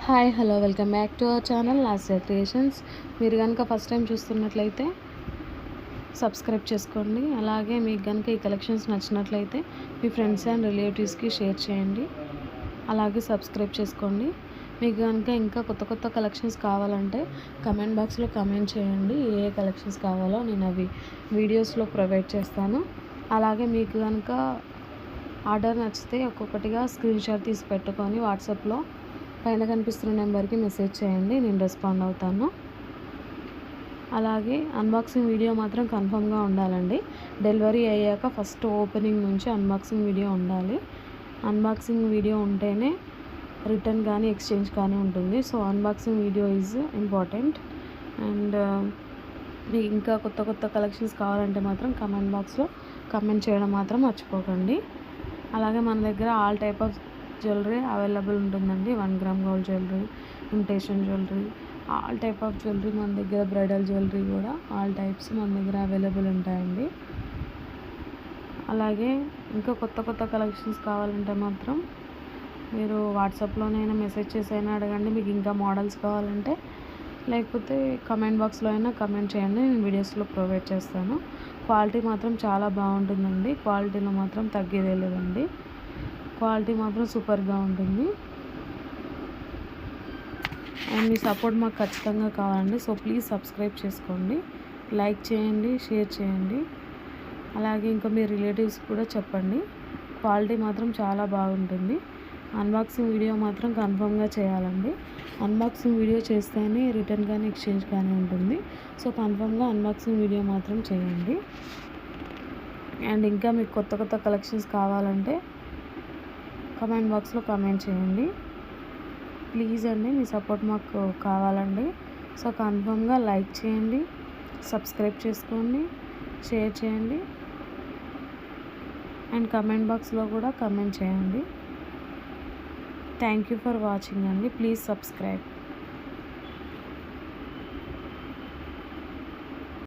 Hi hello welcome back to our channel Lasya creations. మీరు కనుక first time చూస్తున్నట్లయితే subscribe చేసుకోండి. అలాగే మీకు కనుక ఈ కలెక్షన్స్ నచ్చినట్లయితే మీ ఫ్రెండ్స్ అండ్ రిలేటివ్స్కి షేర్ చేయండి. అలాగే సబ్స్క్రైబ్ చేసుకోండి. మీకు కనుక ఇంకా కొత్త కొత్త కలెక్షన్స్ కావాలంటే కమెంట్ బాక్స్లో కమెంట్ చేయండి. ఏ కలెక్షన్స్ కావాలో నేను అవి వీడియోస్లో ప్రొవైడ్ చేస్తాను. అలాగే మీకు కనుక ఆర్డర్ నచ్చితే ఒక్కొక్కటిగా స్క్రీన్ షాట్ తీసి పెట్టుకొని వాట్సాప్లో పైన కనిపిస్తున్న నెంబర్కి మెసేజ్ చేయండి, నేను రెస్పాండ్ అవుతాను. అలాగే అన్బాక్సింగ్ వీడియో మాత్రం కన్ఫర్మ్గా ఉండాలండి. డెలివరీ అయ్యాక ఫస్ట్ ఓపెనింగ్ నుంచి అన్బాక్సింగ్ వీడియో ఉండాలి. అన్బాక్సింగ్ వీడియో ఉంటేనే రిటర్న్ కానీ ఎక్స్చేంజ్ కానీ ఉంటుంది. So unboxing video is important. And మీకు ఇంకా కొత్త కొత్త కలెక్షన్స్ కావాలంటే మాత్రం కమెంట్ బాక్స్లో కమెంట్ చేయడం మాత్రం మర్చిపోకండి. అలాగే మన దగ్గర all type of jewellery available ఉంటుందండి. 1 gram gold jewellery, imitation jewellery, all type of jewellery మన దగ్గర, బ్రైడల్ జ్యువెలరీ కూడా ఆల్ టైప్స్ మన దగ్గర అవైలబుల్ ఉంటాయండి. అలాగే ఇంకా కొత్త కొత్త కలెక్షన్స్ కావాలంటే మాత్రం మీరు వాట్సాప్లోనైనా మెసేజ్ చేసి అయినా అడగండి. మీకు ఇంకా మోడల్స్ కావాలంటే, లేకపోతే కమెంట్ బాక్స్లో అయినా కమెంట్ చేయండి, నేను వీడియోస్లో ప్రొవైడ్ చేస్తాను. క్వాలిటీ మాత్రం చాలా బాగుంటుందండి. క్వాలిటీలో మాత్రం తగ్గేదే లేదండి. క్వాలిటీ మాత్రం సూపర్గా ఉంటుంది. అండ్ మీ సపోర్ట్ మాకు ఖచ్చితంగా కావాలండి. సో ప్లీజ్ సబ్స్క్రైబ్ చేసుకోండి, లైక్ చేయండి, షేర్ చేయండి. అలాగే ఇంకా మీ రిలేటివ్స్ కూడా చెప్పండి. క్వాలిటీ మాత్రం చాలా బాగుంటుంది. అన్బాక్సింగ్ వీడియో మాత్రం కన్ఫర్మ్గా చేయాలండి. అన్బాక్సింగ్ వీడియో చేస్తేనే రిటర్న్ కానీ ఎక్స్చేంజ్ కానీ ఉంటుంది. సో కన్ఫర్మ్గా అన్బాక్సింగ్ వీడియో మాత్రం చేయండి. అండ్ ఇంకా మీకు కొత్త కొత్త కలెక్షన్స్ కావాలంటే కమెంట్ బాక్స్లో కమెంట్ చేయండి. ప్లీజ్ అండి, మీ సపోర్ట్ మాకు కావాలండి. సో కన్ఫర్మ్గా లైక్ చేయండి, సబ్స్క్రైబ్ చేసుకోండి, షేర్ చేయండి. అండ్ కమెంట్ బాక్స్లో కూడా కమెంట్ చేయండి. థ్యాంక్ యూ ఫర్ వాచింగ్ అండి. Please subscribe.